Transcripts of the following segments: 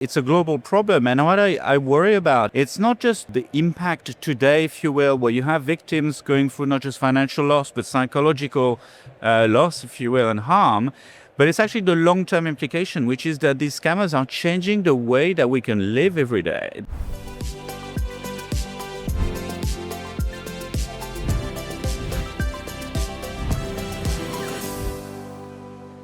It's a global problem. And what I worry about, it's not just the impact today, if you will, where you have victims going through not just financial loss, but psychological loss, if you will, and harm. But it's actually the long-term implication, which is that these scammers are changing the way that we can live every day.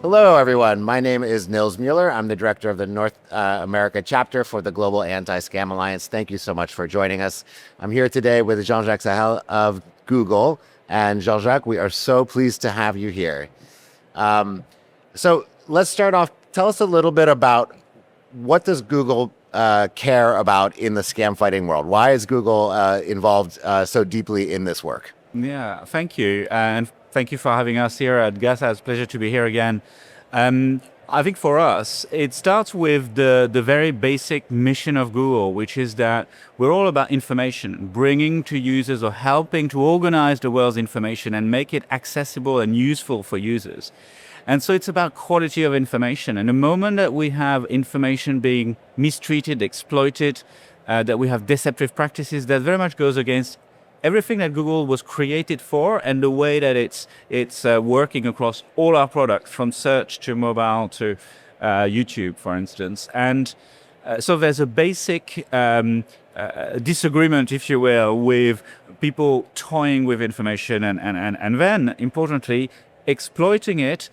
Hello, everyone. My name is Nils Mueller. I'm the director of the North America chapter for the Global Anti-Scam Alliance. Thank you so much for joining us. I'm here today with Jean-Jacques Sahel of Google. And Jean-Jacques, we are so pleased to have you here. So let's start off. Tell us a little bit about what does Google care about in the scam fighting world? Why is Google involved so deeply in this work? Yeah, thank you. And thank you for having us here at GASA. It's a pleasure to be here again. I think for us, it starts with the very basic mission of Google, which is that we're all about information, bringing to users or helping to organize the world's information and make it accessible and useful for users. And so it's about quality of information. And the moment that we have information being mistreated, exploited, that we have deceptive practices, that very much goes against everything that Google was created for and the way that it's working across all our products, from search to mobile to YouTube, for instance. And so there's a basic disagreement, if you will, with people toying with information and then, importantly, exploiting it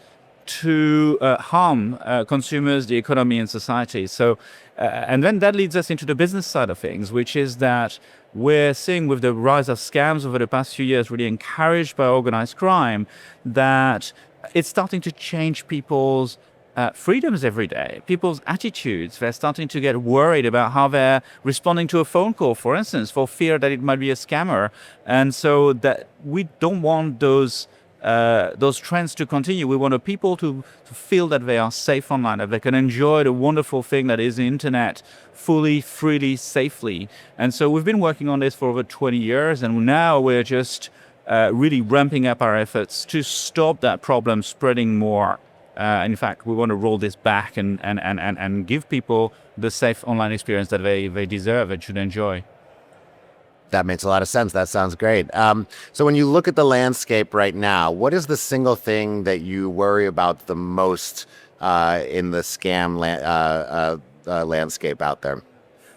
to harm consumers, the economy, and society. So, and then that leads us into the business side of things, which is that we're seeing with the rise of scams over the past few years, really encouraged by organized crime, that it's starting to change people's freedoms every day, people's attitudes. They're starting to get worried about how they're responding to a phone call, for instance, for fear that it might be a scammer. And so that we don't want those trends to continue. We want people to feel that they are safe online, that they can enjoy the wonderful thing that is the internet fully, freely, safely. And so we've been working on this for over 20 years, and now we're just really ramping up our efforts to stop that problem spreading more. In fact, we want to roll this back and give people the safe online experience that they deserve and should enjoy. That makes a lot of sense. That sounds great. So when you look at the landscape right now, what is the single thing that you worry about the most in the scam landscape out there?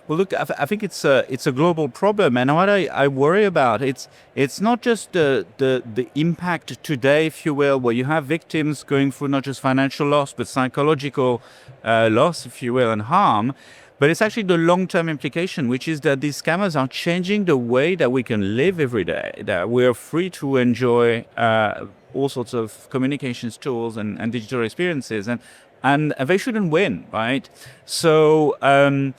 Well, look, I think it's a global problem, and what I worry about, it's not just the impact today, if you will, where you have victims going through not just financial loss, but psychological loss, if you will, and harm. But it's actually the long-term implication, which is that these scammers are changing the way that we can live every day, that we're free to enjoy all sorts of communications tools and digital experiences, and they shouldn't win, right? So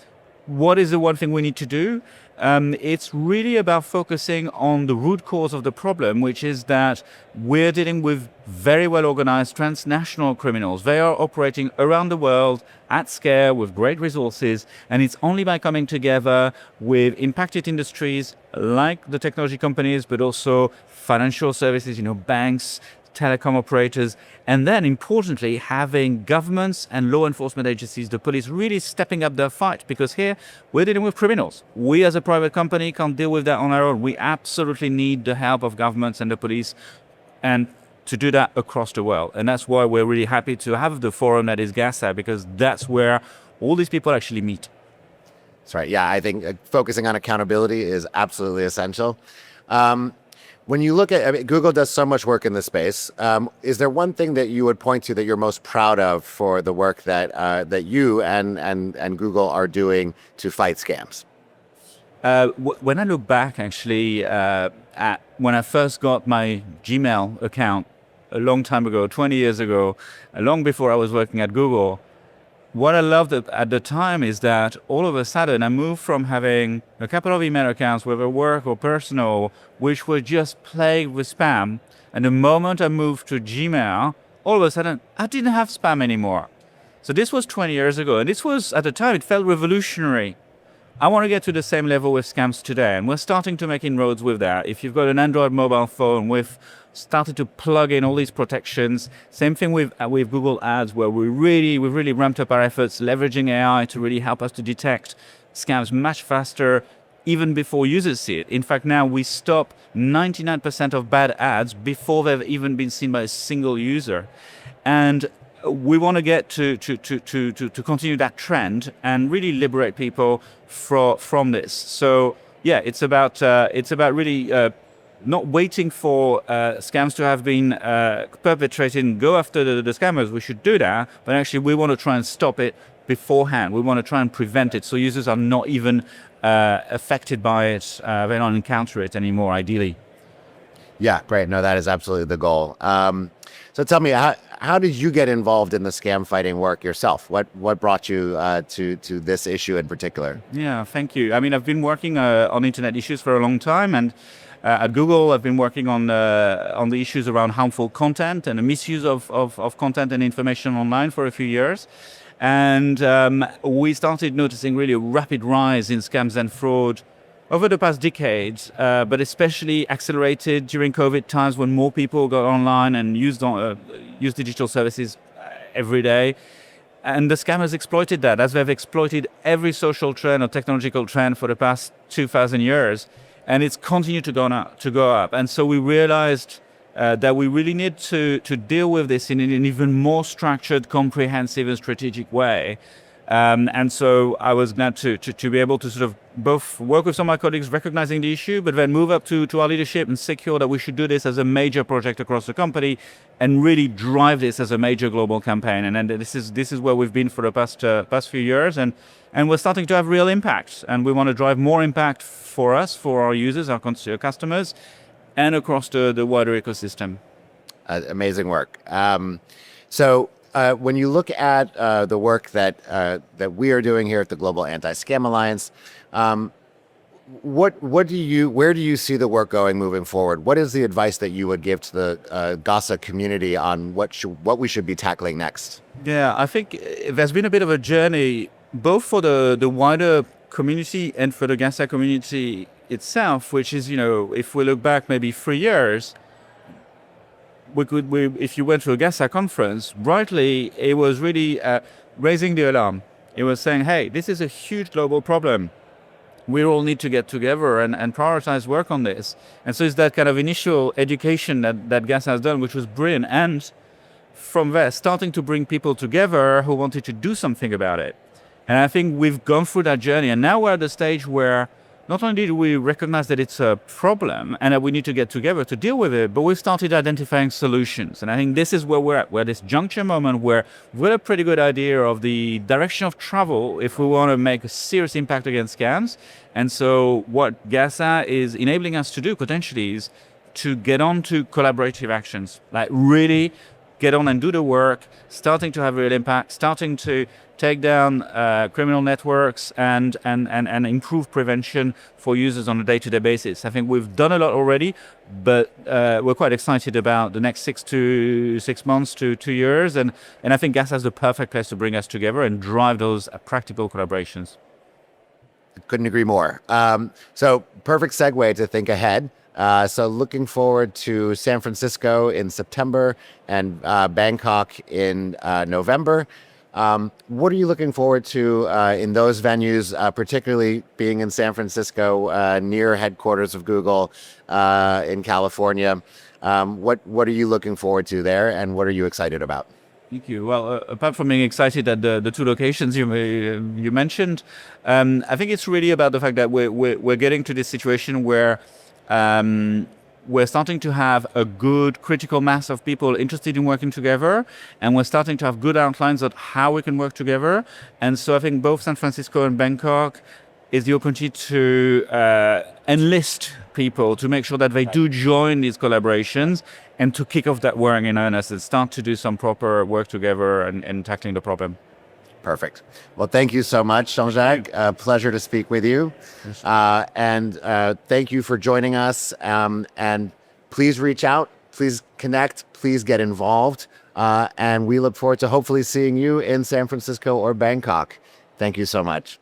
what is the one thing we need to do? It's really about focusing on the root cause of the problem, which is that we're dealing with very well-organized transnational criminals. They are operating around the world at scale with great resources, and it's only by coming together with impacted industries like the technology companies, but also financial services, banks, telecom operators, and then importantly having governments and law enforcement agencies, the police, really stepping up their fight, because here we're dealing with criminals. We as a private company can't deal with that on our own. We absolutely need the help of governments and the police, and to do that across the world. And that's why we're really happy to have the forum that is GASA, because that's where all these people actually meet. That's right. Yeah, I think focusing on accountability is absolutely essential. When you look at, Google does so much work in this space. Is there one thing that you would point to that you're most proud of for the work that you and Google are doing to fight scams? When I look back, actually, at when I first got my Gmail account a long time ago, 20 years ago, long before I was working at Google, what I loved at the time is that all of a sudden I moved from having a couple of email accounts, whether work or personal, which were just plagued with spam. And the moment I moved to Gmail, all of a sudden I didn't have spam anymore. So this was 20 years ago. And this was, at the time, it felt revolutionary. I want to get to the same level with scams today. And we're starting to make inroads with that. If you've got an Android mobile phone with started to plug in all these protections. Same thing with Google Ads, where we've really ramped up our efforts, leveraging AI to really help us to detect scams much faster, even before users see it. In fact, now we stop 99% of bad ads before they've even been seen by a single user. And we want to get to continue that trend and really liberate people from this. So yeah, it's about really not waiting for scams to have been perpetrated and go after the scammers. We should do that, but actually we want to try and stop it beforehand. We want to try and prevent it so users are not even affected by it. They don't encounter it anymore, ideally. Yeah, great. No, that is absolutely the goal. So tell me, how did you get involved in the scam fighting work yourself? What brought you to this issue in particular? Yeah, thank you. I mean, I've been working on internet issues for a long time, and at Google, I've been working on the issues around harmful content and the misuse of content and information online for a few years. And we started noticing really a rapid rise in scams and fraud over the past decades, but especially accelerated during COVID times when more people got online and used digital services every day. And the scammers exploited that, as they've exploited every social trend or technological trend for the past 2,000 years. And it's continued to go up. And so we realized that we really need to deal with this in an even more structured, comprehensive, and strategic way. And so I was glad to be able to sort of both work with some of my colleagues recognizing the issue, but then move up to our leadership and secure that we should do this as a major project across the company and really drive this as a major global campaign. And then this is where we've been for the past few years, and we're starting to have real impact. And we want to drive more impact for us, for our users, our customers, and across the wider ecosystem. Amazing work. So when you look at the work that we are doing here at the Global Anti-Scam Alliance, where do you see the work going moving forward? What is the advice that you would give to the GASA community on what we should be tackling next? Yeah, I think there's been a bit of a journey, both for the wider community and for the GASA community itself, which is, if we look back maybe 3 years, if you went to a GASA conference, rightly, it was really raising the alarm. It was saying, hey, this is a huge global problem. We all need to get together and prioritize work on this. And so it's that kind of initial education that GASA has done, which was brilliant. And from there, starting to bring people together who wanted to do something about it. And I think we've gone through that journey. And now we're at the stage where not only do we recognize that it's a problem and that we need to get together to deal with it, but we've started identifying solutions. And I think this is where we're at. We're at this juncture moment where we've got a pretty good idea of the direction of travel if we want to make a serious impact against scams. And so what GASA is enabling us to do potentially is to get on to collaborative actions, like really get on and do the work, starting to have real impact, starting to take down criminal networks and improve prevention for users on a day-to-day basis. I think we've done a lot already, but we're quite excited about the next 6 months to 2 years. And I think GASA is the perfect place to bring us together and drive those practical collaborations. Couldn't agree more. So perfect segue to think ahead. So looking forward to San Francisco in September and Bangkok in November. What are you looking forward to in those venues, particularly being in San Francisco, near headquarters of Google in California? What are you looking forward to there, and what are you excited about? Thank you. Well, apart from being excited at the two locations you mentioned, I think it's really about the fact that we're getting to this situation where we're starting to have a good critical mass of people interested in working together, and we're starting to have good outlines of how we can work together. And so I think both San Francisco and Bangkok is the opportunity to enlist people to make sure that they do join these collaborations and to kick off that work in earnest and start to do some proper work together and tackling the problem. Perfect. Well, thank you so much, Jean-Jacques. Pleasure to speak with you. And thank you for joining us. And please reach out, please connect, please get involved. And we look forward to hopefully seeing you in San Francisco or Bangkok. Thank you so much.